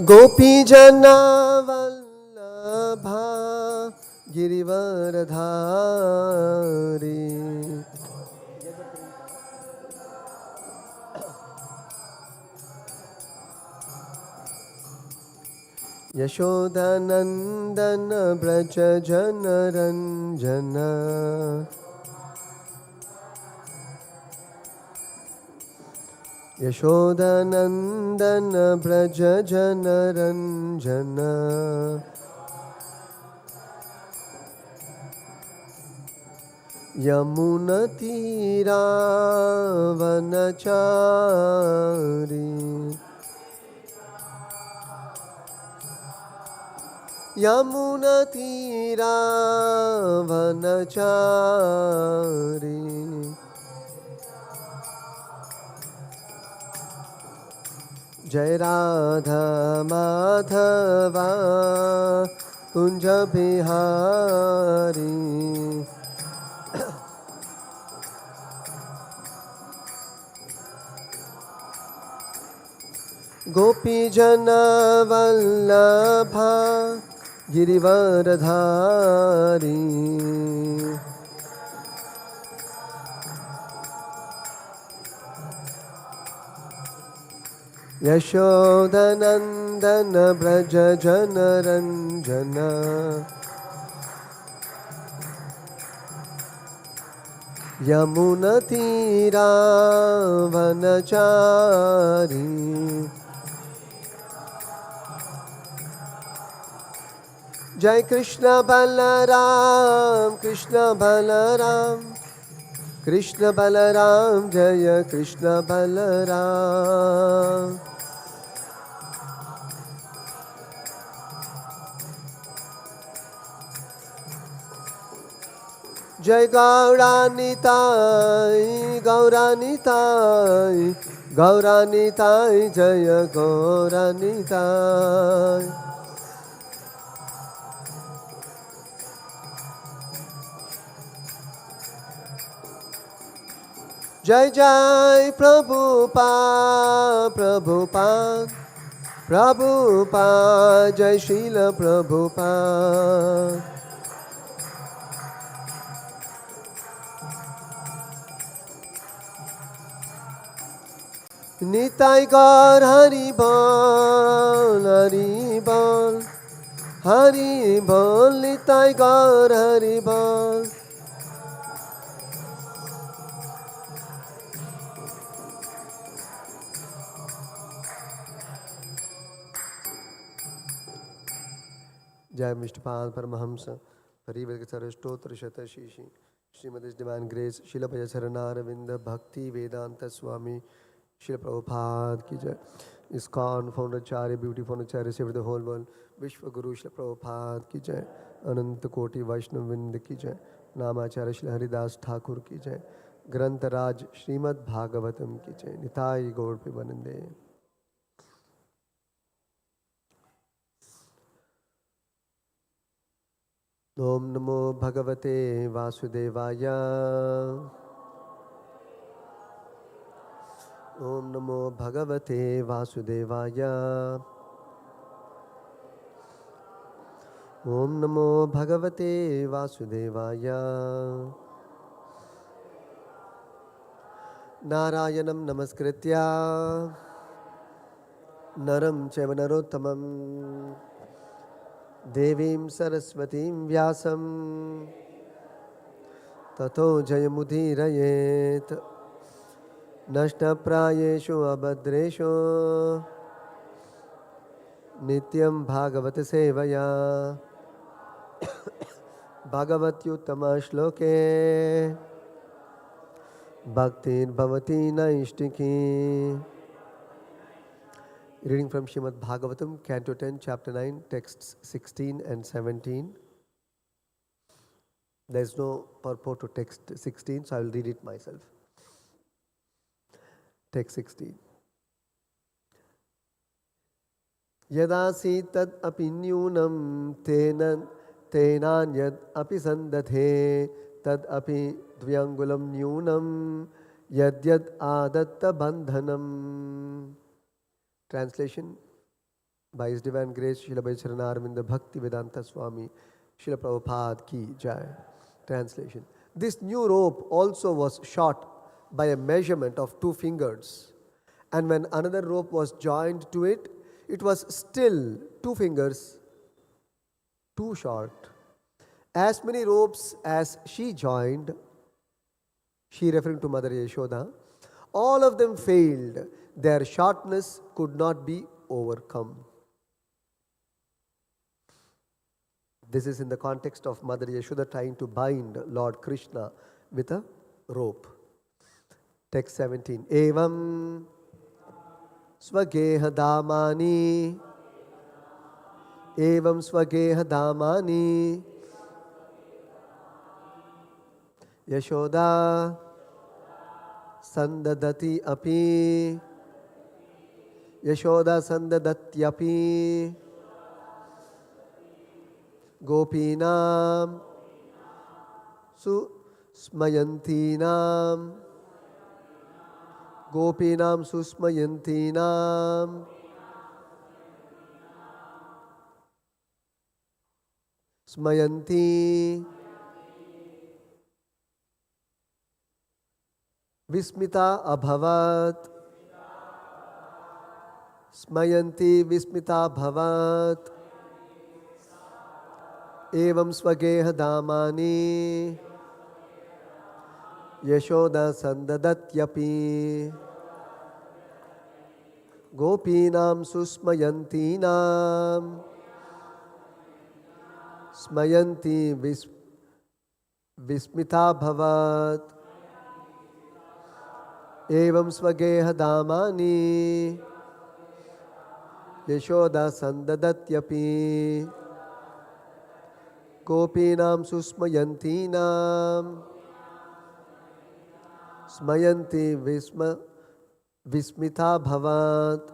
गोपीजना वल्लभा गिरिवरधारी यशोदानंदन ब्रज जनरंजन यशोदानंदन ब्रज जनरंजन यमुनतीरावनचारी यमुनतीरावनचारी जय राधा माधवा कुंज बिहारी गोपी जन वल्लभा गिरिवरधारी यशोदनंदन ब्रज जनरंजन यमुनतीरावनचारी जय कृष्ण बलराम कृष्ण बलराम जय कृष्ण बलराम जय गौरानिताई जय गौरानिताई जय जय प्रभुपाद जय शील प्रभुपाद निताई गौर हरि बोल निताई गौर हरि बोल जय मिष्टपाद परमहंस परिवर्तक स्तोत्र शतशीषि श्रीमती डिवाइन ग्रेस शिल भय शरणारविंद भक्ति वेदांत स्वामी शिल प्रभुपाद की जय ISKCON founder Acharya beauty founder Acharya saved the whole world विश्व गुरु शिल प्रभुपाद की जय अनंत कोटि वैष्णव विंद की जय नामाचार्य श्री हरिदास ठाकुर की जय ग्रंथ राज श्रीमद् भागवतम की जय निताई गौर पे वंदे। ओम नमो भगवते वासुदेवाय ओम नमो भगवते वासुदेवाय ओम नमो भगवते वासुदेवाय नारायणं नमस्कृत्य नरं चैव नरोत्तमं देवीं सरस्वतीं व्यासं ततो जयमुदीरयेत् नष्टप्रायेषु अभद्रेषु नित्यं भागवत सेवया भगवत्युत्तमश्लोके भक्तिर्भवति नैष्टिकी। Reading from Srimad Bhagavatam, Canto 10, Chapter 9, texts 16 and 17. There is no purport to text 16, so I will read it myself. Text 16. Yadasi tad api nyunam tenan yad api sandhathe tad api dvyangulam nyunam yad yad adatta bandhanam. Translation: By His divine grace, Srila Bhaicharanaravinda Bhakti Vedanta Swami, Srila Prabhupada Ki Jai. Translation. This new rope also was short by a measurement of 2 fingers. And when another rope was joined to it, it was still 2 fingers too short. As many ropes as she joined, she referring to Mother Yashoda, all of them failed. Their shortness could not be overcome. This is in the context of Mother Yashoda trying to bind Lord Krishna with a rope. Text 17. Evam swageha damani. Evam swageha damani. Yashoda sandadati api. Yashoda sandadatyapi. Gopinam susmayantinam. Gopinam susmayantinam. Smayanti Vismita abhavat. Smayanti vismita bhavat. Evam swageha damani. Yashoda sandadatyapi. Gopinam susmayantinam. Smayanti vismita bhavat. Evam swageha damani. Yashoda sandadatyapi. Gopinam susmayantinam. Smayanti vismita bhavat.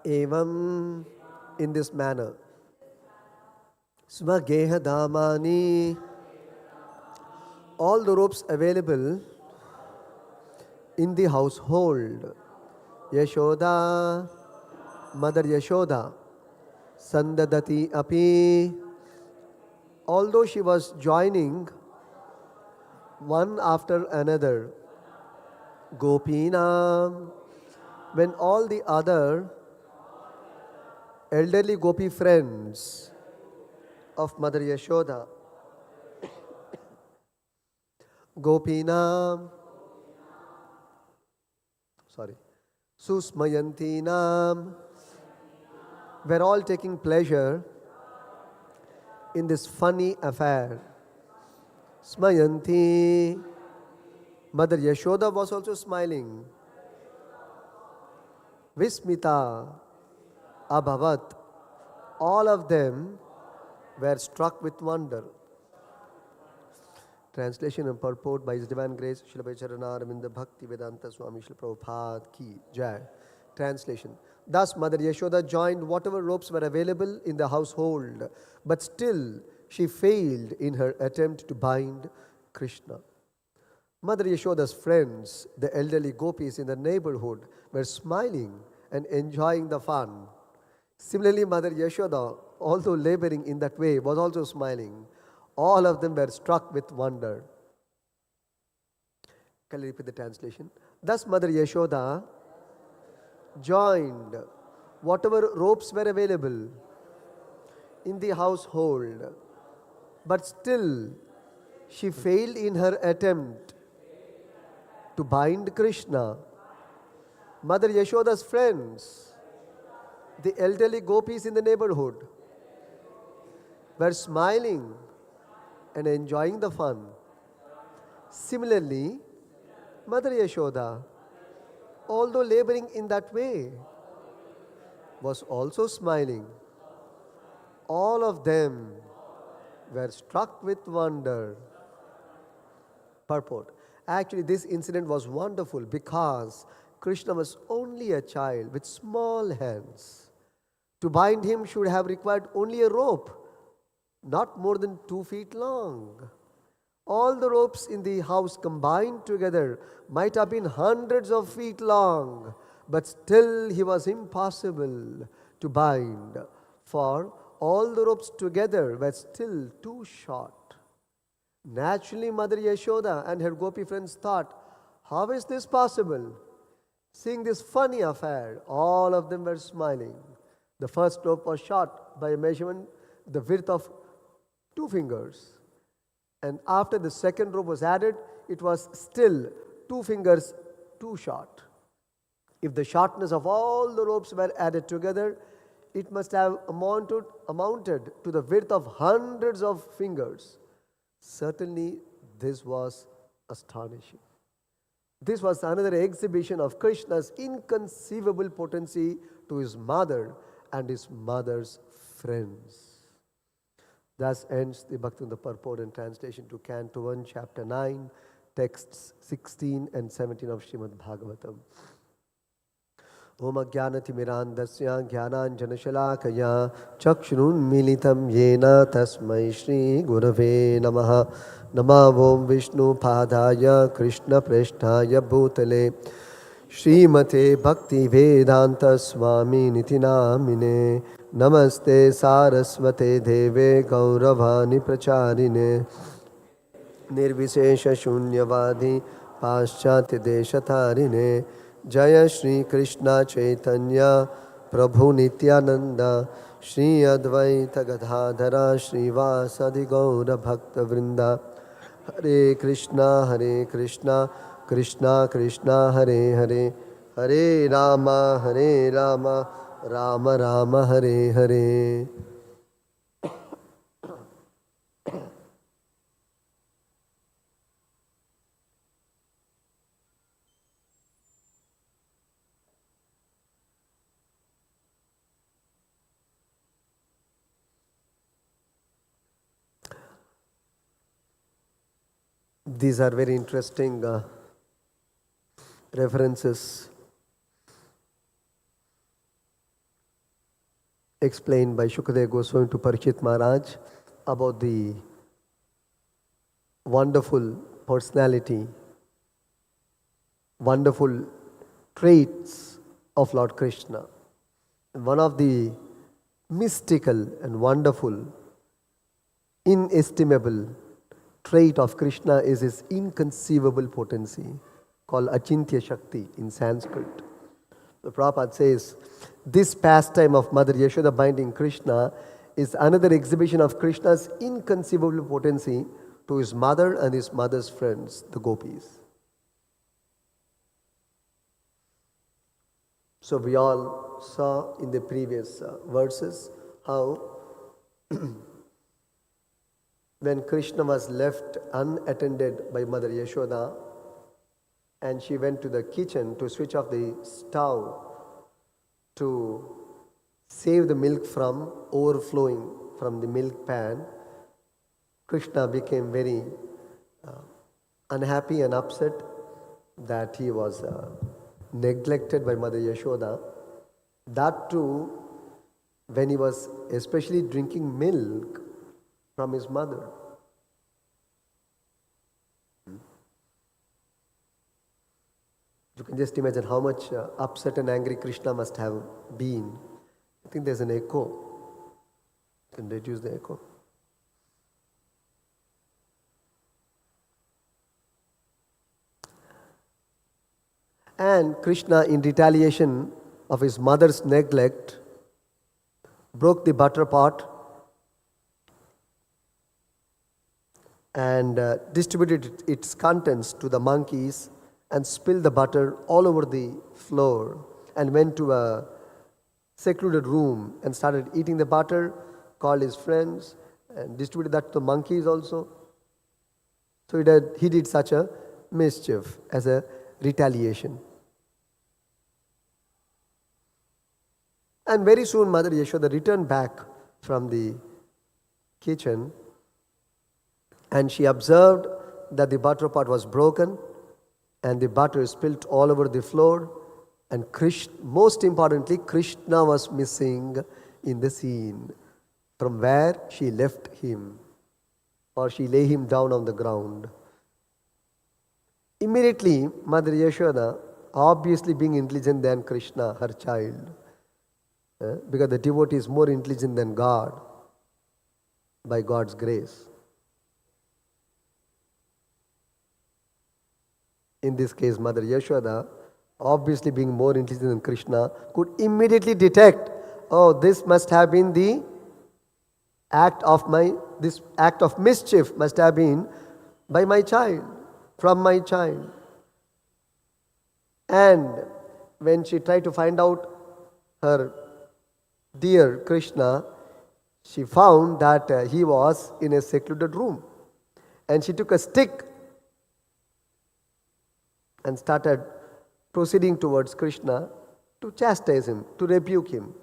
Evam, in this manner. Swageha damani. All the ropes available in the household. Yashoda, Mother Yashoda, Sandadati api. Although she was joining one after another, Gopina, when all the other elderly gopi friends of Mother Yashoda, Gopina, Susmayantinam, were all taking pleasure in this funny affair. Smayanti, Mother Yashoda was also smiling. Vismita, Abhavat, all of them were struck with wonder. Translation and purport by His Divine Grace, Srila Bhaicharanaravinda Bhakti Vedanta Swami Srila Prabhupada Ki Jai. Translation. Thus Mother Yashoda joined whatever ropes were available in the household, but still she failed in her attempt to bind Krishna. Mother Yashoda's friends, the elderly gopis in the neighborhood, were smiling and enjoying the fun. Similarly, Mother Yashoda, although laboring in that way, was also smiling. All of them were struck with wonder. Can I repeat the translation? Thus Mother Yashoda joined whatever ropes were available in the household, but still she failed in her attempt to bind Krishna. Mother Yashoda's friends, the elderly gopis in the neighborhood, were smiling and enjoying the fun. Similarly, Mother Yashoda, although laboring in that way, was also smiling. All of them were struck with wonder. Purport. Actually, this incident was wonderful because Krishna was only a child with small hands. To bind him should have required only a rope, not more than 2 feet long. All the ropes in the house combined together might have been hundreds of feet long, but still he was impossible to bind, for all the ropes together were still too short. Naturally, Mother Yashoda and her gopi friends thought, how is this possible? Seeing this funny affair, all of them were smiling. The first rope was short by a measurement the width of 2 fingers. And after the second rope was added, it was still 2 fingers too short. If the shortness of all the ropes were added together, it must have amounted to the width of hundreds of fingers. Certainly, this was astonishing. This was another exhibition of Krishna's inconceivable potency to his mother and his mother's friends. Thus ends the Bhaktivinoda Purport and translation to Canto 1, Chapter 9, texts 16 and 17 of Srimad Bhagavatam. Om Ajnanatimirandasya Jnananjanashalakaya Chakshurunmilitam Yena Tasmai Shri Gurave Namaha. Namo Vishnu Padaya Krishna Presthaya Bhutale Srimate Bhakti Vedanta Swami Niti Namine. Namaste Saraswate Deve Gauravani Pracharine Nirvishesha Shunyavadi Paschatya Deshatarine. Jaya Shri Krishna Chaitanya Prabhu Nityananda Shri Advaita Gadadhara Shri Vasadi Gaura Bhakta Vrinda. Hare Krishna Krishna Krishna Hare Hare Hare Rama Rama Rama Hare Hare. These are very interesting references explained by Shukadeva Goswami to Parikshit Maharaj about the wonderful personality, wonderful traits of Lord Krishna. And one of the mystical and wonderful, inestimable trait of Krishna is his inconceivable potency, called Achintya Shakti in Sanskrit. The Prabhupada says, this pastime of Mother Yashoda binding Krishna is another exhibition of Krishna's inconceivable potency to his mother and his mother's friends, the gopis. So we all saw in the previous verses how when Krishna was left unattended by Mother Yashoda and she went to the kitchen to switch off the stove to save the milk from overflowing from the milk pan, Krishna became very unhappy and upset that he was neglected by Mother Yashoda. That too, when he was especially drinking milk from his mother. You can just imagine how much upset and angry Krishna must have been. I think there's an echo. You can reduce the echo. And Krishna, in retaliation of his mother's neglect, broke the butter pot and distributed its contents to the monkeys and spilled the butter all over the floor and went to a secluded room and started eating the butter, called his friends and distributed that to the monkeys also. So he did such a mischief as a retaliation. And very soon Mother Yashoda returned back from the kitchen and she observed that the butter pot was broken and the butter spilt all over the floor, and most importantly, Krishna was missing in the scene from where she left him, or she lay him down on the ground. Immediately, Mother Yashoda, obviously being intelligent than Krishna, her child, because the devotee is more intelligent than God by God's grace. In this case, Mother Yashoda, obviously being more intelligent than Krishna, could immediately detect, oh, this must have been this act of mischief must have been by my child, from my child. And when she tried to find out her dear Krishna, she found that he was in a secluded room. And she took a stick and started proceeding towards Krishna to chastise him, to rebuke him.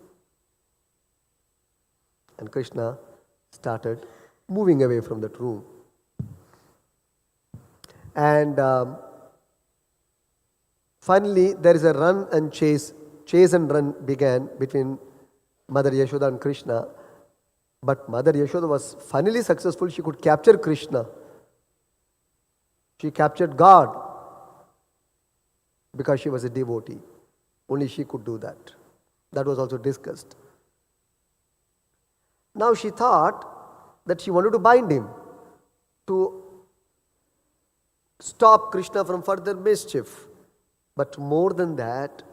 And Krishna started moving away from that room. And finally, there is a run and chase and run began between Mother Yashoda and Krishna. But Mother Yashoda was finally successful. She could capture Krishna. She captured God because she was a devotee. Only she could do that. That was also discussed. Now she thought that she wanted to bind him to stop Krishna from further mischief. But more than that,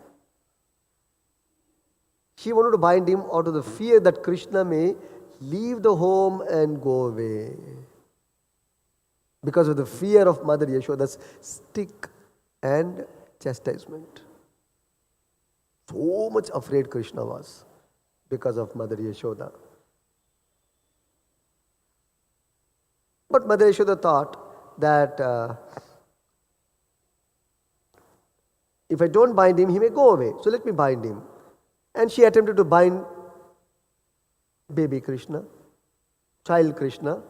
she wanted to bind him out of the fear that Krishna may leave the home and go away. Because of the fear of Mother Yashoda's stick and chastisement. So much afraid Krishna was because of Mother Yashoda. But Mother Yashoda thought that if I don't bind him, he may go away. So let me bind him. And she attempted to bind baby Krishna, child Krishna.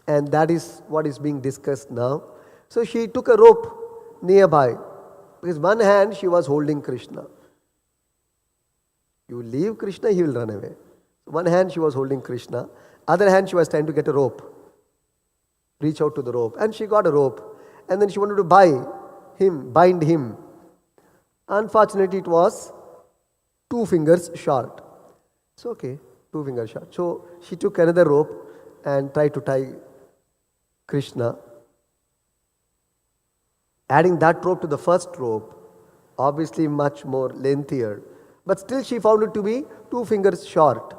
And that is what is being discussed now. So she took a rope nearby. Because one hand she was holding Krishna. You leave Krishna, he will run away. One hand she was holding Krishna. Other hand she was trying to get a rope. Reach out to the rope. And she got a rope. And then she wanted to bind him. Unfortunately, it was 2 fingers short. It's okay, 2 fingers short. So she took another rope and tried to tie Krishna. Adding that rope to the first rope, obviously much more lengthier. But still she found it to be 2 fingers short.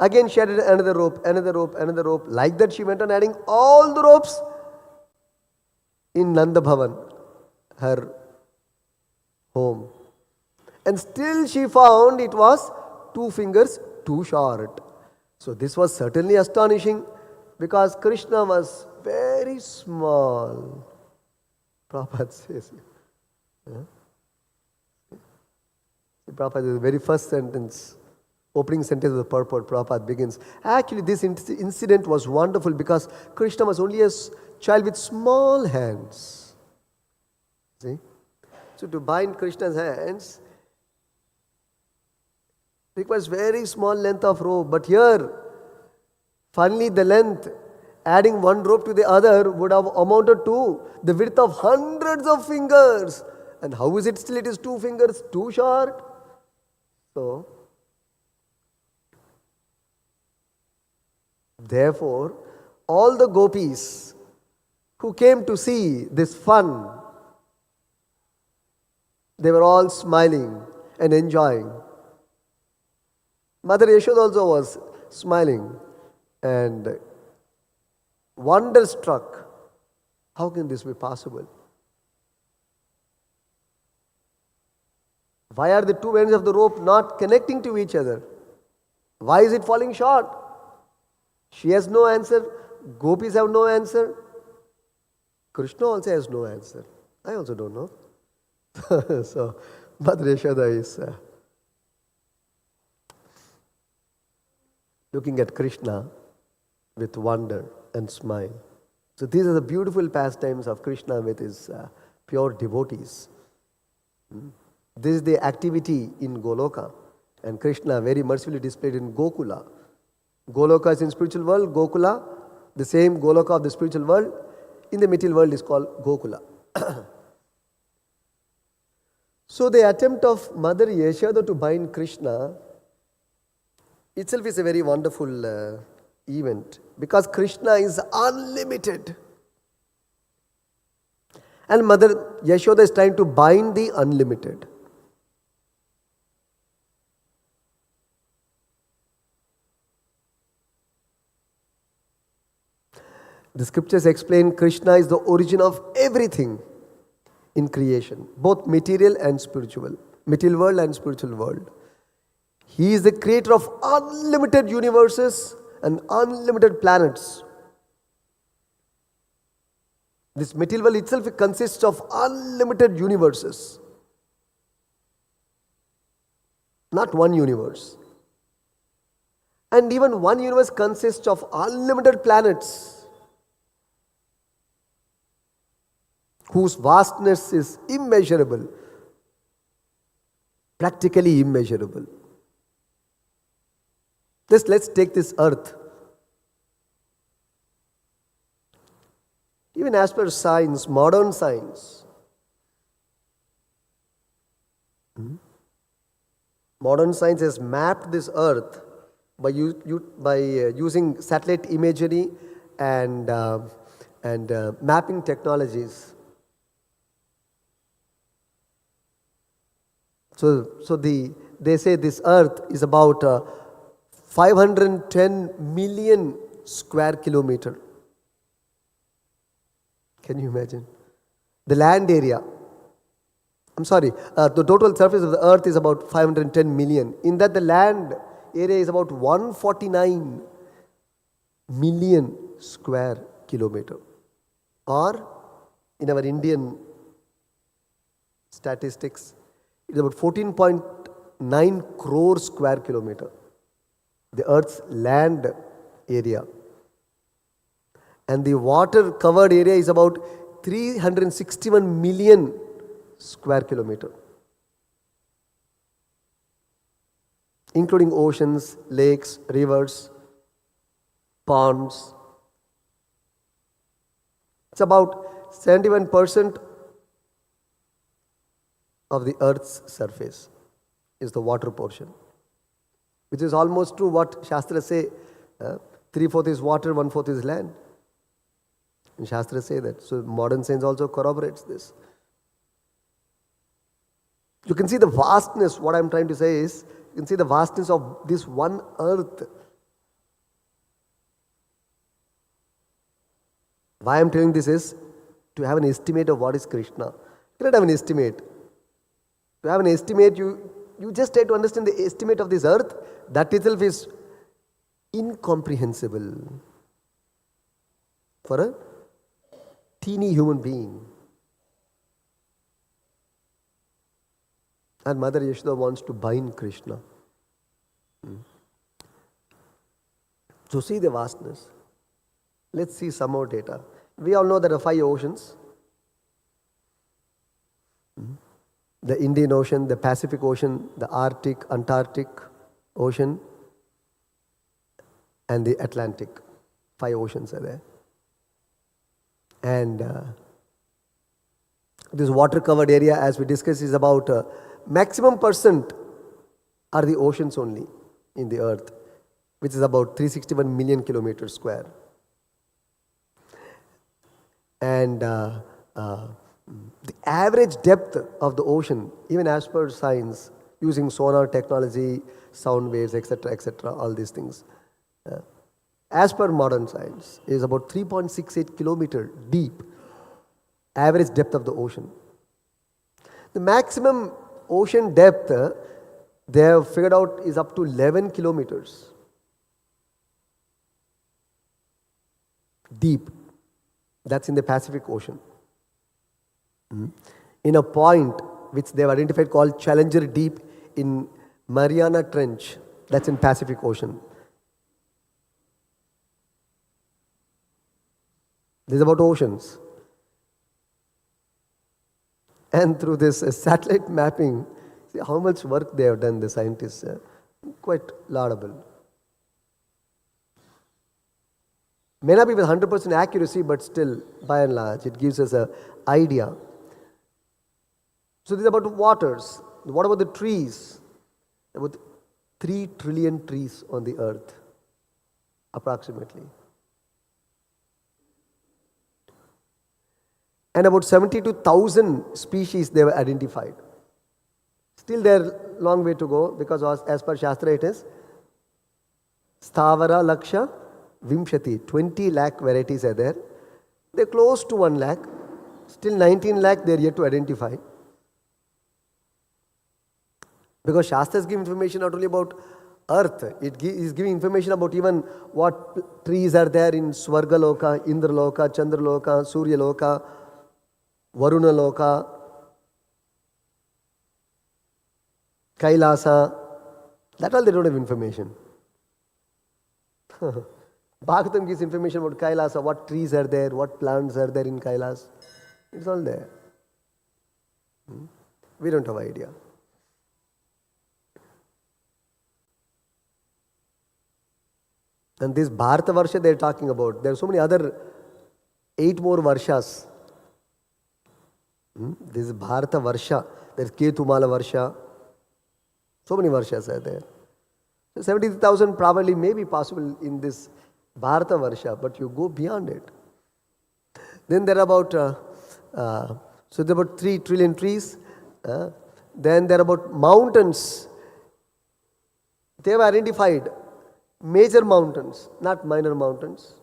Again she added another rope. Like that she went on adding all the ropes in Nanda Bhavan, her home. And still she found it was 2 fingers too short. So this was certainly astonishing because Krishna was very small. Prabhupada says. Prabhupada, the very first sentence, opening sentence of the purport, Prabhupada begins. Actually, this incident was wonderful because Krishna was only a child with small hands. See? So to bind Krishna's hands requires very small length of rope. But here, finally the length, adding one rope to the other would have amounted to the width of hundreds of fingers. And how is it still it is 2 fingers too short? So, therefore, all the gopis who came to see this fun They were all smiling and enjoying. Mother Yashoda also was smiling and wonderstruck. How can this be possible? Why are the two ends of the rope not connecting to each other? Why is it falling short? She has no answer. Gopis have no answer. Krishna also has no answer. I also don't know. So, Mother Yashoda is looking at Krishna with wonder and smile. So these are the beautiful pastimes of Krishna with his pure devotees. This is the activity in Goloka, and Krishna very mercifully displayed in Gokula. Goloka is in spiritual world, Gokula, the same Goloka of the spiritual world, in the material world is called Gokula. So the attempt of Mother Yashoda to bind Krishna itself is a very wonderful event, because Krishna is unlimited. And Mother Yashoda is trying to bind the unlimited. The scriptures explain Krishna is the origin of everything in creation, both material and spiritual, material world and spiritual world. He is the creator of unlimited universes and unlimited planets. This material world itself consists of unlimited universes, not one universe. And even one universe consists of unlimited planets, whose vastness is immeasurable, practically immeasurable. Let's take this earth. Even as per science, modern science, modern science has mapped this earth by using satellite imagery and mapping technologies. So they say this earth is about 510 million square kilometer. Can you imagine? The land area. The total surface of the earth is about 510 million. In that, the land area is about 149 million square kilometer. Or, in our Indian statistics, it is about 14.9 crore square kilometer. The earth's land area. And the water covered area is about 361 million square kilometer, including oceans, lakes, rivers, ponds. It's about 71% of the earth's surface is the water portion, which is almost true what Shastras say, 3/4 is water, 1/4 is land. And Shastras say that. So modern science also corroborates this. You can see the vastness. What I'm trying to say is, you can see the vastness of this one earth. Why I'm telling this is to have an estimate of what is Krishna. You cannot have an estimate. To have an estimate, you just try to understand the estimate of this earth. That itself is incomprehensible for a teeny human being. And Mother Yashoda wants to bind Krishna. So see the vastness. Let's see some more data. We all know there are 5 oceans. The Indian Ocean, the Pacific Ocean, the Arctic, Antarctic Ocean, and the Atlantic. 5 oceans are there. And this water covered area, as we discussed, is about maximum percent are the oceans only in the earth, which is about 361 million kilometers square. And The average depth of the ocean, even as per science, using sonar technology, sound waves, etc., all these things, as per modern science, is about 3.68 kilometer deep, average depth of the ocean. The maximum ocean depth they have figured out is up to 11 kilometers deep. That's in the Pacific Ocean. In a point which they have identified called Challenger Deep in Mariana Trench, that's in Pacific Ocean. This is about oceans. And through this satellite mapping, see how much work they have done, the scientists. Quite laudable. May not be with 100% accuracy, but still, by and large, it gives us an idea. So this is about waters. What about the trees? About 3 trillion trees on the earth, approximately. And about 72,000 species they were identified. Still there long way to go, because as per Shastra it is Stavara Laksha Vimshati, 20 lakh varieties are there. They're close to 1 lakh. Still 19 lakh they are yet to identify. Because Shastras give information not only about earth, it is giving information about even what trees are there in Swarga Loka, Indra Loka, Chandra Loka, Surya Loka, Varuna Loka, Kailasa. That all they don't have information. Bhagavatam gives information about Kailasa, what trees are there, what plants are there in Kailas. It's all there. We don't have idea. And this Bharata Varsha they are talking about, there are so many other 8 more Varshas. This is Bharata Varsha. There is Ketumala Varsha. So many Varshas are there. So 70,000 probably may be possible in this Bharata Varsha, but you go beyond it. Then there are about, so there are about 3 trillion trees. Then there are about mountains. They have identified major mountains, not minor mountains.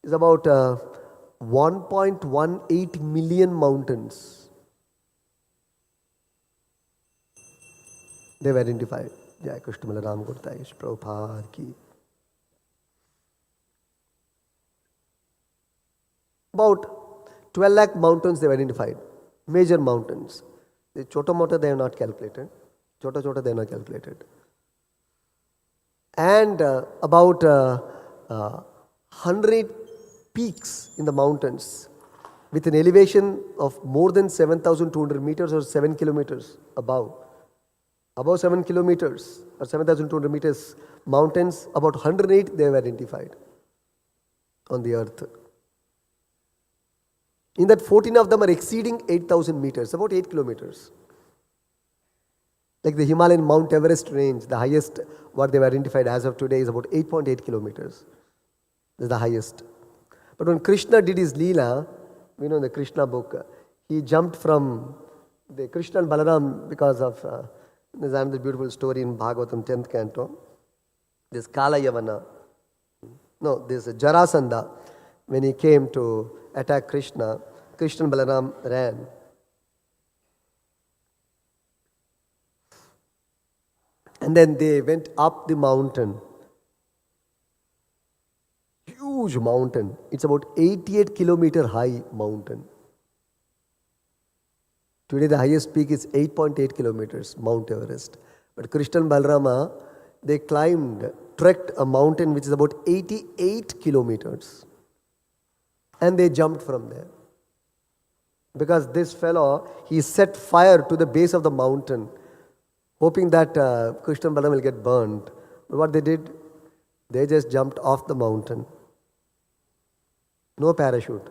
It's about 1.18 million mountains they've identified. Jai Krishna Balaram Gurtaish Prabhupada ki. About 12 lakh mountains they've identified, major mountains. The Chota Mota they have not calculated. Chota Chota they have not calculated. And about 100 peaks in the mountains with an elevation of more than 7,200 meters or 7 kilometers above. Above 7 kilometers or 7,200 meters mountains, about 108 they have identified on the earth. In that 14 of them are exceeding 8,000 meters, about 8 kilometers. Like the Himalayan Mount Everest range, the highest what they've identified as of today is about 8.8 kilometers. This is the highest. But when Krishna did his Leela, we know in the Krishna book, he jumped from the Krishna and Balaram because of, there's another beautiful story in Bhagavatam 10th canto. This Kala Yavana, no, this Jarasandha, when he came to attack Krishna, Krishna and Balaram ran. And then they went up the mountain. Huge mountain. It's about 88 kilometer high mountain. Today the highest peak is 8.8 kilometers, Mount Everest. But Krishna and Balarama, they trekked a mountain which is about 88 kilometers. And they jumped from there. Because this fellow, he set fire to the base of the mountain, hoping that Krishna and Balaram will get burned. But what they did, they just jumped off the mountain. No parachute.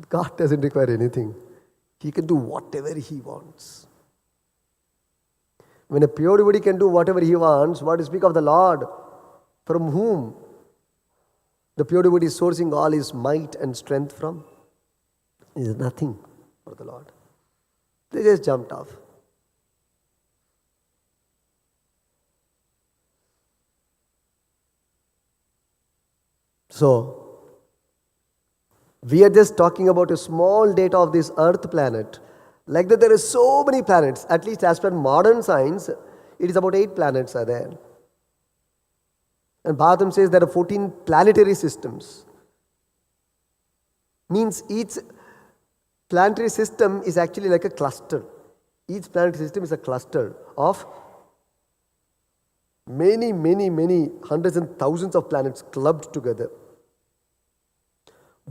God doesn't require anything. He can do whatever he wants. When a pure devotee can do whatever he wants, what to speak of the Lord? From whom the pure devotee is sourcing all his might and strength from? is nothing for the Lord. They just jumped off. So, we are just talking about a small data of this Earth planet. Like that, there are so many planets. At least as per modern science, it is about 8 planets are there. And Bhagavatam says there are 14 planetary systems. Means each planetary system is actually like a cluster. Each planetary system is a cluster of many, many, many hundreds and thousands of planets clubbed together.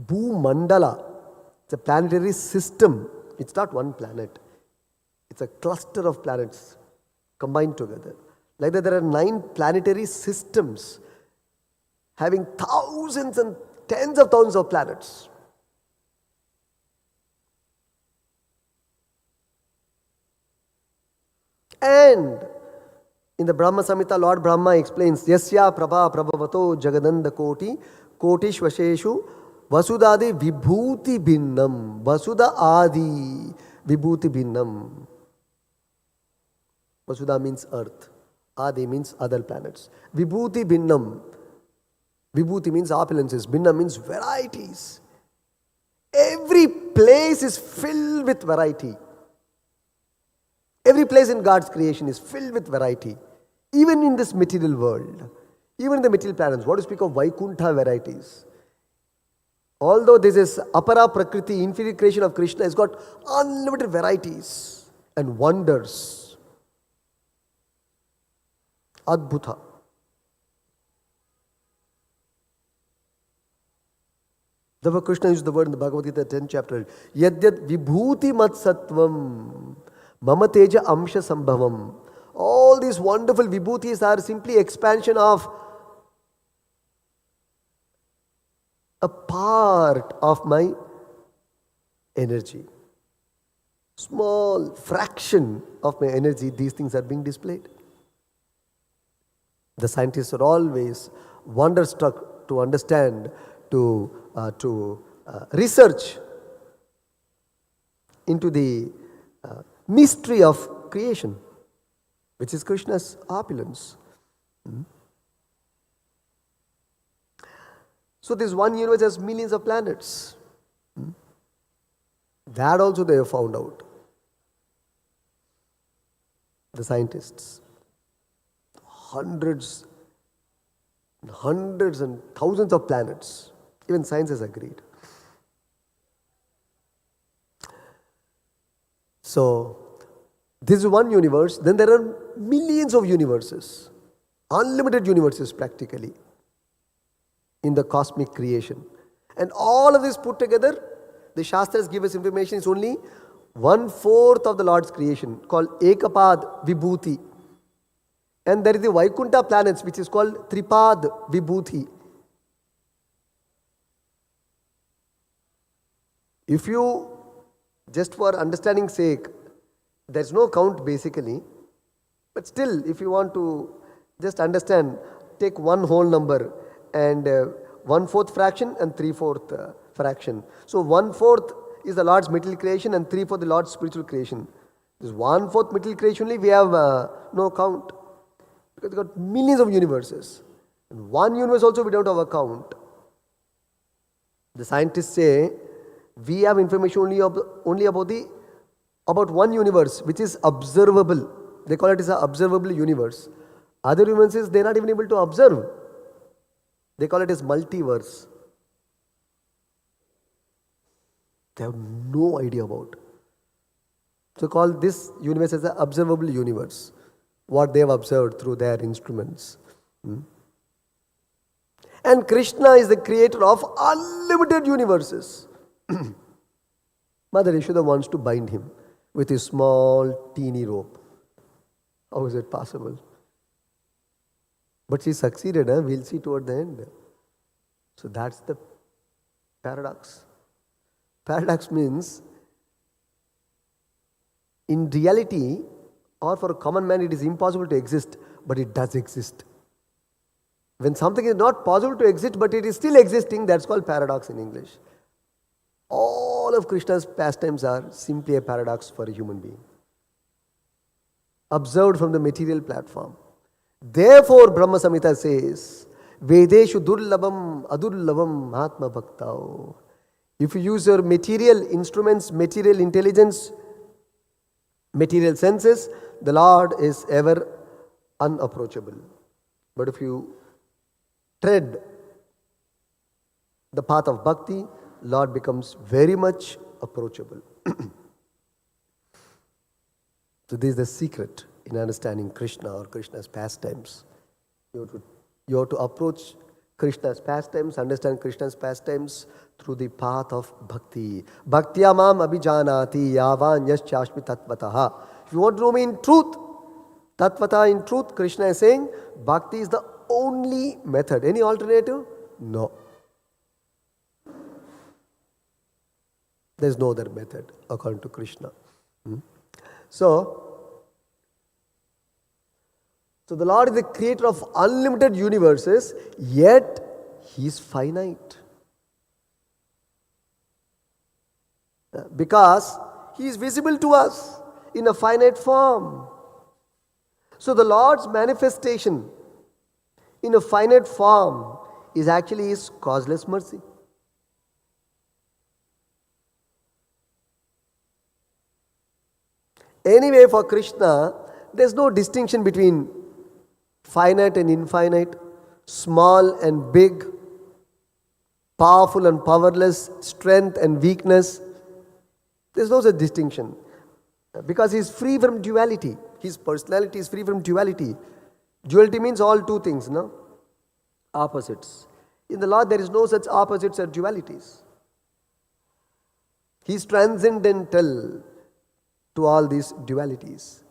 Bhumandala, it's a planetary system. It's not one planet. It's a cluster of planets combined together. Like that, there are 9 planetary systems having thousands and tens of thousands of planets. And in the Brahma Samhita, Lord Brahma explains, Yasya Prabha Prabhavato Jagadanda Koti Kotishvasheshu Vasudadi Vibhuti Bhinnam. Vasuda Adi Vibhuti Bhinnam. Vasuda means earth. Adi means other planets. Vibhuti Bhinnam. Vibhuti means opulences. Bhinnam means varieties. Every place is filled with variety. Every place in God's creation is filled with variety. Even in this material world. Even in the material planets. What to speak of Vaikuntha varieties? Although this is Apara Prakriti, infinite creation of Krishna, has got unlimited varieties and wonders. Adbhuta. Therefore Krishna used the word in the Bhagavad Gita 10th chapter. Yadyat vibhuti mat sattvam mama teja amsha sambhavam. All these wonderful vibhutis are simply expansion of a part of my energy. Small fraction of my energy, these things are being displayed. The scientists are always wonderstruck to understand, to research into the mystery of creation, which is Krishna's opulence. So this one universe has millions of planets. That also they have found out. The scientists. Hundreds and thousands of planets. Even science has agreed. So, this is one universe. Then there are millions of universes. Unlimited universes practically. In the cosmic creation. And all of this put together, the Shastras give us information, is only 1/4 of the Lord's creation, called Ekapad Vibhuti. And there is the Vaikuntha planets, which is called Tripad Vibhuti. If you, just for understanding sake, there's no count basically, but still, if you want to just understand, take one whole number and 1/4 fraction and 3/4 fraction. So 1/4 is the Lord's material creation and 3/4 the Lord's spiritual creation. This 1/4 material creation only we have no count. Because we've got millions of universes. And one universe also we don't have a count. The scientists say we have information only about one universe, which is observable. They call it as an observable universe. Other universes they're not even able to observe. They call it as multiverse. They have no idea about. So call this universe as an observable universe. What they have observed through their instruments. And Krishna is the creator of unlimited universes. Mother Yashoda wants to bind him with a small teeny rope. How is it possible? But she succeeded, we'll see toward the end. So that's the paradox. Paradox means, in reality, or for a common man it is impossible to exist, but it does exist. When something is not possible to exist, but it is still existing, that's called paradox in English. All of Krishna's pastimes are simply a paradox for a human being, observed from the material platform. Therefore, Brahma Samhita says, Vedeshu durlabam adurlabam atma bhaktao. If you use your material instruments, material intelligence, material senses, the Lord is ever unapproachable. But if you tread the path of bhakti, Lord becomes very much approachable. So this is the secret in understanding Krishna or Krishna's pastimes. You have to approach Krishna's pastimes, understand Krishna's pastimes through the path of bhakti. Bhaktya mam abhijanati yavan yaschashmi tatvataha. If you want to know me in truth, tatvata in truth, Krishna is saying, bhakti is the only method. Any alternative? No. There is no other method according to Krishna. So the Lord is the creator of unlimited universes, yet He is finite. Because He is visible to us in a finite form. So the Lord's manifestation in a finite form is actually His causeless mercy. Anyway, for Krishna, there is no distinction between finite and infinite, small and big, powerful and powerless, strength and weakness. There is no such distinction. Because He is free from duality. His personality is free from duality. Duality means all two things, no? Opposites. In the Lord, there is no such opposites or dualities. He is transcendental to all these dualities.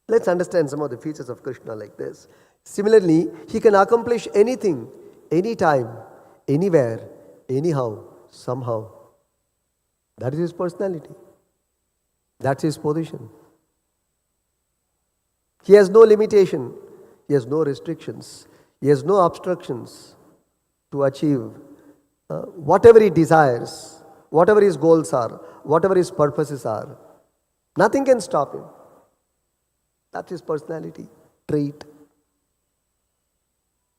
Let's understand some of the features of Krishna like this. Similarly, He can accomplish anything, anytime, anywhere, anyhow, somehow. That is His personality. That's His position. He has no limitation. He has no restrictions. He has no obstructions to achieve whatever He desires, whatever His goals are, whatever His purposes are. Nothing can stop Him. That's His personality, trait,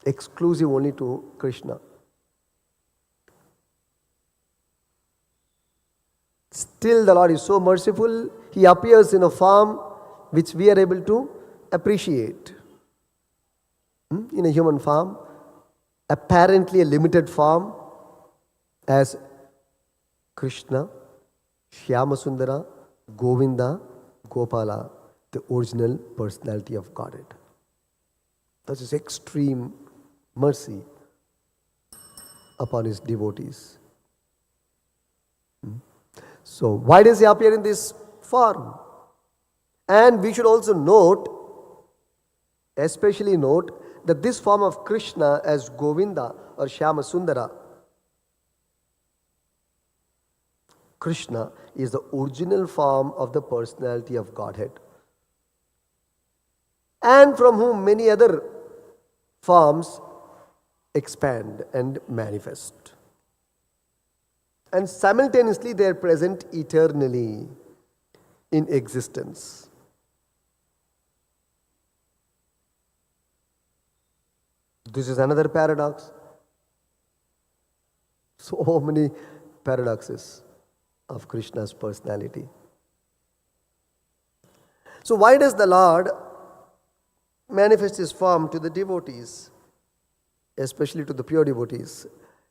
exclusive only to Krishna. Still, the Lord is so merciful, He appears in a form which we are able to appreciate. In a human form, apparently a limited form, as Krishna, Shyamasundara, Govinda, Gopala, the original personality of Godhead. That's His extreme mercy upon His devotees. So, why does He appear in this form? And we should also note, especially note, that this form of Krishna as Govinda or Shyamasundara, Krishna is the original form of the personality of Godhead, and from whom many other forms expand and manifest. And simultaneously they are present eternally in existence. This is another paradox. So many paradoxes of Krishna's personality. So why does the Lord manifest His form to the devotees, especially to the pure devotees?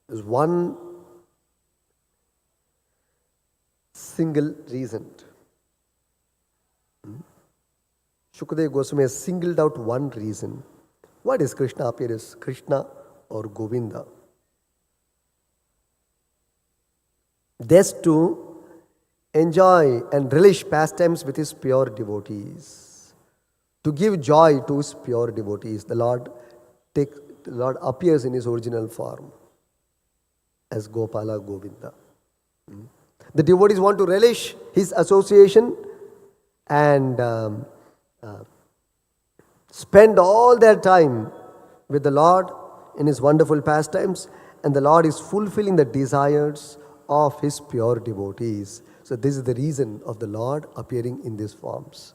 There's one single reason. Shukadeva Goswami has singled out one reason. Why does Krishna appear as Krishna or Govinda? That's to enjoy and relish pastimes with His pure devotees. To give joy to His pure devotees. The Lord appears in His original form as Gopala Govinda. The devotees want to relish His association and spend all their time with the Lord in his wonderful pastimes, and the Lord is fulfilling the desires of his pure devotees. So this is the reason of the Lord appearing in these forms.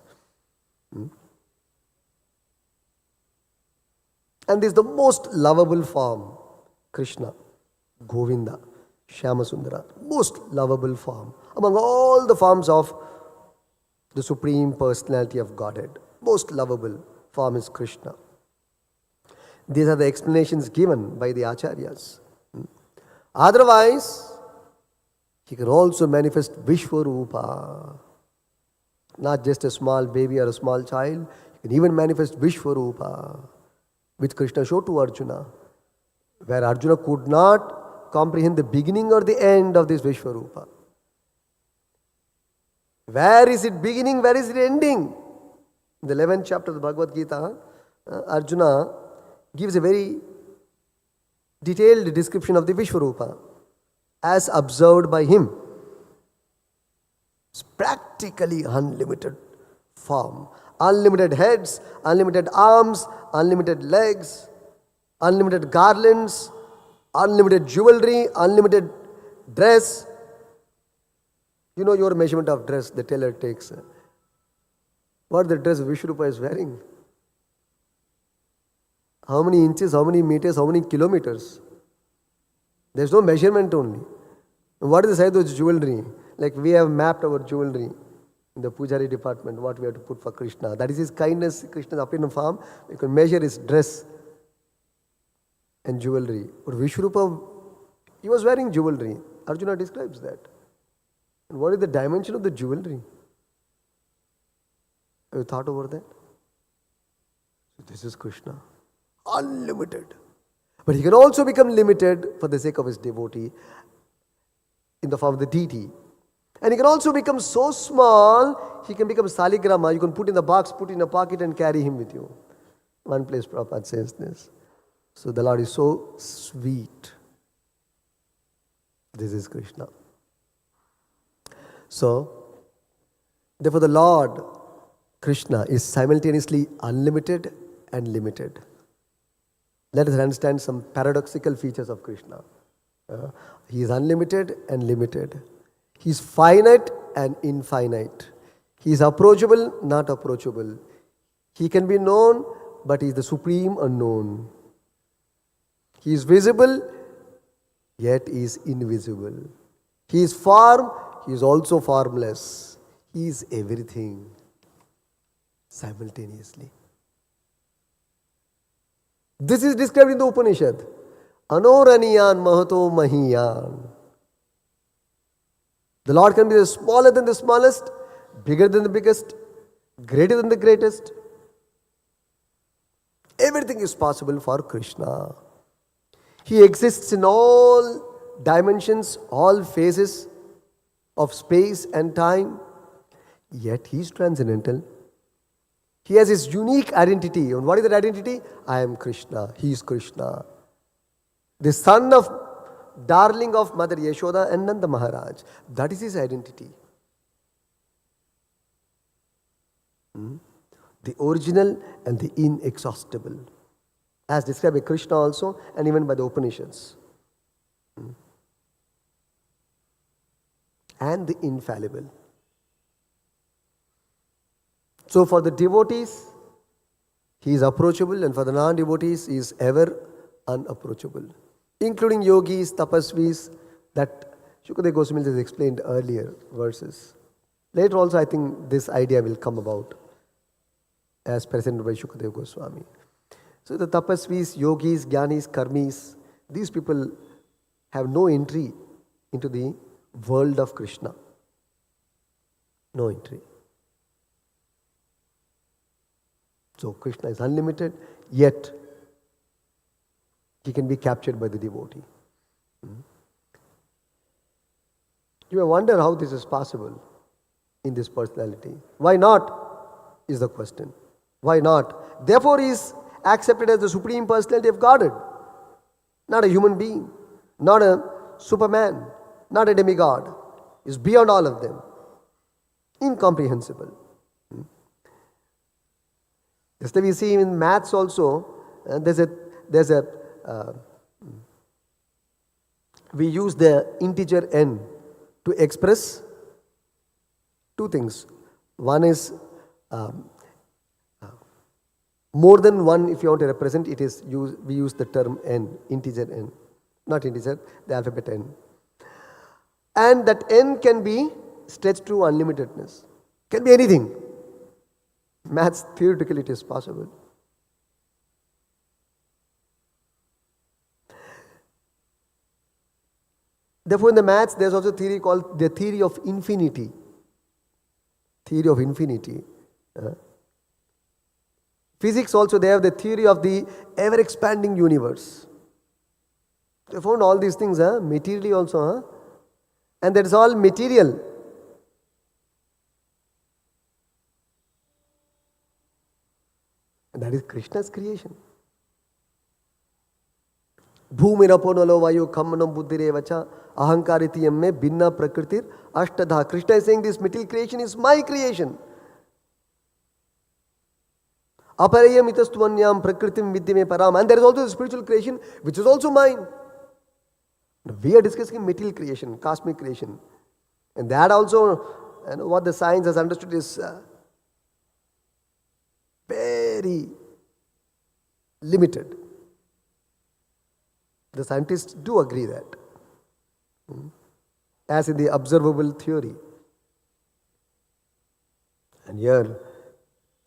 And this is the most lovable form, Krishna, Govinda, Shyamasundara, most lovable form among all the forms of the Supreme Personality of Godhead. Most lovable form is Krishna. These are the explanations given by the Acharyas. Otherwise, he can also manifest Vishwarupa. Not just a small baby or a small child, he can even manifest Vishwarupa, which Krishna showed to Arjuna, where Arjuna could not comprehend the beginning or the end of this Vishwarupa. Where is it beginning? Where is it ending? In the 11th chapter of the Bhagavad Gita, Arjuna gives a very detailed description of the Vishwarupa as observed by him. It's practically unlimited form. Unlimited heads, unlimited arms, unlimited legs, unlimited garlands, unlimited jewelry, unlimited dress. You know your measurement of dress, the tailor takes. What the dress Vishwarupa is wearing? How many inches, how many meters, how many kilometers? There's no measurement only. What is the size of the jewelry? Like we have mapped our jewelry in the Pujari department, what we have to put for Krishna. That is his kindness, Krishna's appearance form. You can measure his dress and jewelry. But Vishwarupa, he was wearing jewelry. Arjuna describes that. And what is the dimension of the jewelry? Have you thought over that? This is Krishna. Unlimited. But he can also become limited for the sake of his devotee in the form of the deity. And he can also become so small, he can become Saligrama. You can put in the box, put in a pocket and carry him with you. One place Prabhupada says this. So the Lord is so sweet. This is Krishna. So, therefore the Lord, Krishna, is simultaneously unlimited and limited. Let us understand some paradoxical features of Krishna. He is unlimited and limited. He is finite and infinite. He is approachable, not approachable. He can be known, but he is the supreme unknown. He is visible, yet he is invisible. He is form, he is also formless. He is everything simultaneously. This is described in the Upanishad. Anoraniyan mahato mahiyan. The Lord can be the smaller than the smallest, bigger than the biggest, greater than the greatest. Everything is possible for Krishna. He exists in all dimensions, all phases of space and time, yet he is transcendental. He has his unique identity. And what is that identity? I am Krishna. He is Krishna. The son of darling of Mother Yashoda and Nanda Maharaj. That is his identity. The original and the inexhaustible. As described by Krishna also and even by the Upanishads. And the infallible. So for the devotees, he is approachable, and for the non-devotees, he is ever unapproachable. Including yogis, tapasvis, that Shukadeva Goswami has explained earlier verses. Later also I think this idea will come about as presented by Shukadeva Goswami. So the tapasvis, yogis, jnanis, karmis, these people have no entry into the world of Krishna. No entry. So Krishna is unlimited, yet he can be captured by the devotee. You may wonder how this is possible in this personality. Why not is the question. Why not? Therefore he is accepted as the Supreme Personality of Godhead. Not a human being, not a superman, not a demigod. He is beyond all of them. Incomprehensible. Just like we see in maths also, there's a we use the integer n to express two things. One is more than one. If you want to represent it, we use the term n, integer n, not integer, the alphabet n. And that n can be stretched to unlimitedness. Can be anything. Maths, theoretically it is possible. Therefore, in the maths, there is also a theory called the theory of infinity. Theory of infinity. Physics also, they have the theory of the ever-expanding universe. They found all these things, materially also. And that is all material. And that is Krishna's creation. Bhumirapponalo vayu kammanam buddhirevacha ahankaritiyam me binna prakritir ashtadha. Krishna is saying this material creation is my creation. Aparayam itastuvanyam prakritim vidyame param. And there is also the spiritual creation which is also mine. We are discussing material creation, cosmic creation. And that also, what the science has understood is very limited. The scientists do agree that. As in the observable theory. And here,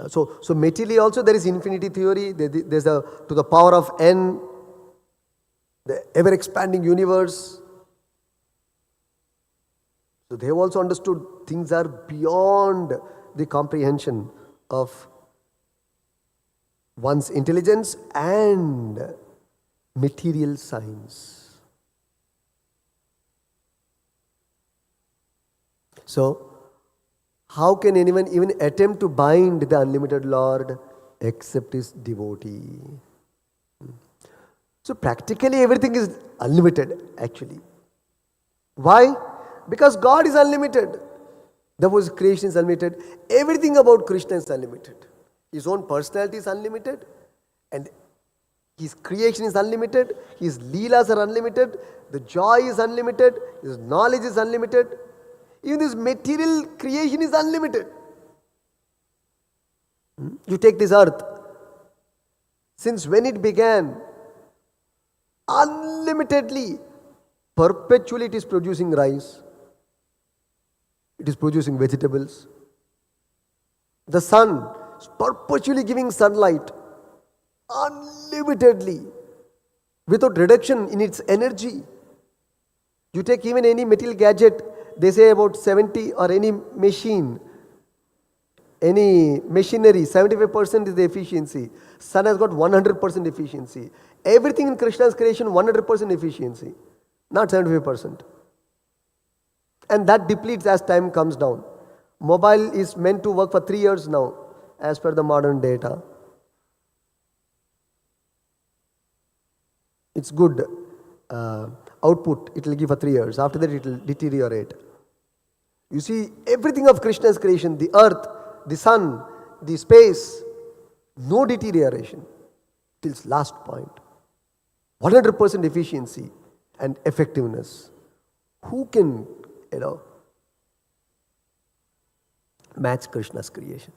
so materially also there is infinity theory. There's to the power of n, the ever-expanding universe. So they have also understood things are beyond the comprehension of one's intelligence and material science. So, how can anyone even attempt to bind the unlimited Lord except his devotee? So practically everything is unlimited actually. Why? Because God is unlimited. Therefore creation is unlimited. Everything about Krishna is unlimited. His own personality is unlimited. And his creation is unlimited. His leelas are unlimited. The joy is unlimited. His knowledge is unlimited. Even this material creation is unlimited. You take this earth. Since when it began, unlimitedly, perpetually it is producing rice. It is producing vegetables. The sun is perpetually giving sunlight. Unlimitedly. Without reduction in its energy. You take even any material gadget, they say about 70 or any machine, any machinery, 75% is the efficiency. Sun has got 100% efficiency. Everything in Krishna's creation, 100% efficiency. Not 75%. And that depletes as time comes down. Mobile is meant to work for 3 years now, as per the modern data. It's good output, it will give for 3 years. After that it will deteriorate. You see, everything of Krishna's creation, the earth, the sun, the space, no deterioration till its last point. 100% efficiency and effectiveness. Who can, match Krishna's creation?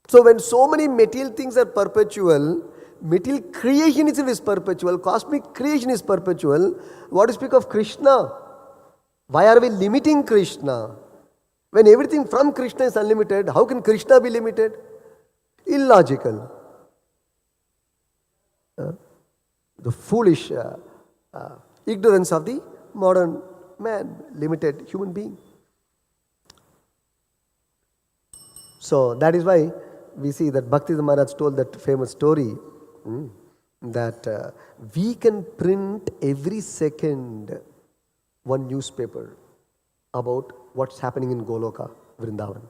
So when so many material things are perpetual, material creation itself is perpetual, cosmic creation is perpetual, what do you speak of Krishna? Why are we limiting Krishna? When everything from Krishna is unlimited, how can Krishna be limited? Illogical. The foolish ignorance of the modern man, limited human being. So that is why we see that Bhakti Maharaj told that famous story that we can print every second one newspaper about what's happening in Goloka, Vrindavan.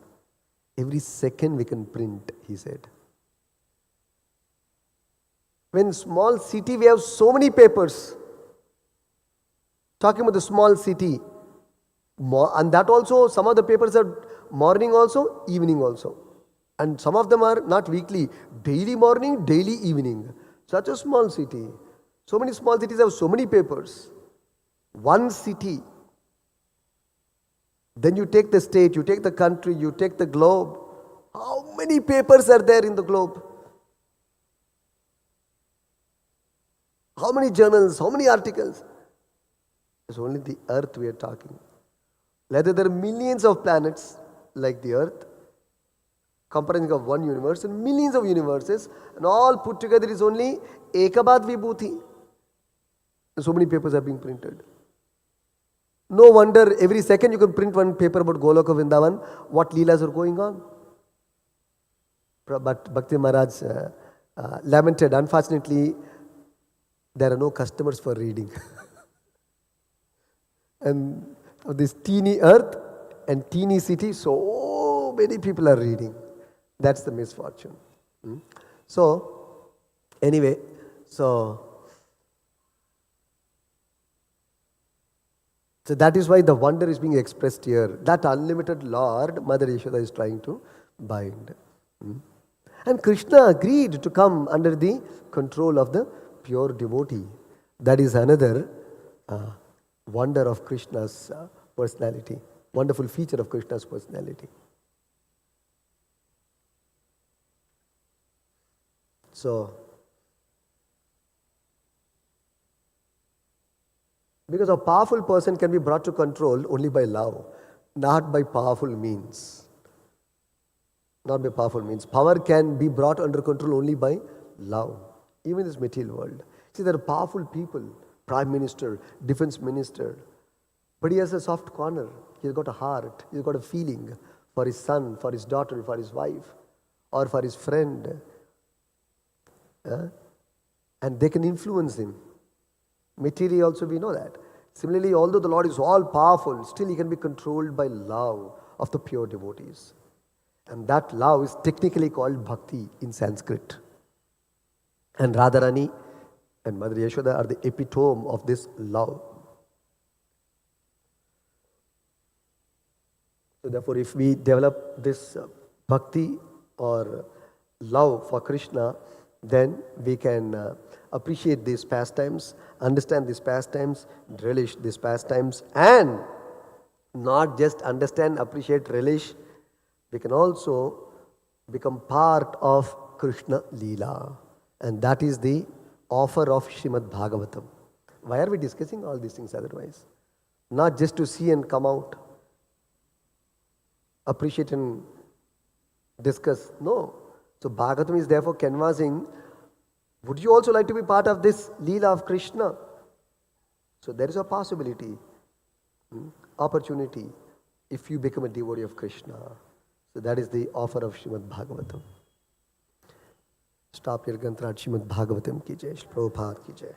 Every second we can print, he said. When small city, we have so many papers. Talking about the small city. And that also, some of the papers are morning also, evening also. And some of them are not weekly, daily morning, daily evening. Such a small city. So many small cities have so many papers. One city. Then you take the state, you take the country, you take the globe. How many papers are there in the globe? How many journals, how many articles? It's only the earth we are talking. Whether there are millions of planets like the earth, comprising of one universe and millions of universes, and all put together is only Ekabad Vibhuti. So many papers are being printed. No wonder every second you can print one paper about Goloka Vrindavan, what Leelas are going on. But Bhakti Maharaj lamented, unfortunately, there are no customers for reading. And of this teeny earth and teeny city, so many people are reading. That's the misfortune. So, anyway, so that is why the wonder is being expressed here. That unlimited Lord, Mother Yashoda is trying to bind. And Krishna agreed to come under the control of the pure devotee. That is another wonder of Krishna's personality. Wonderful feature of Krishna's personality. So, because a powerful person can be brought to control only by love, not by powerful means. Not by powerful means. Power can be brought under control only by love, even in this material world. See, there are powerful people, Prime Minister, Defense Minister, but he has a soft corner. He's got a heart, he's got a feeling for his son, for his daughter, for his wife, or for his friend. And they can influence him. Materially also we know that. Similarly, although the Lord is all powerful, still he can be controlled by love of the pure devotees. And that love is technically called bhakti in Sanskrit. And Radharani and Mother Yashoda are the epitome of this love. So therefore, if we develop this bhakti or love for Krishna, then we can appreciate these pastimes, understand these pastimes, relish these pastimes, and not just understand, appreciate, relish, we can also become part of Krishna Leela. And that is the offer of Srimad Bhagavatam. Why are we discussing all these things otherwise? Not just to see and come out, appreciate and discuss. No. So Bhagavatam is therefore canvassing, would you also like to be part of this Leela of Krishna? So there is a possibility, opportunity, if you become a devotee of Krishna. So that is the offer of Srimad Bhagavatam. Stop here, Gantrat Srimad Bhagavatam ki jai, Prabhupada ki jai.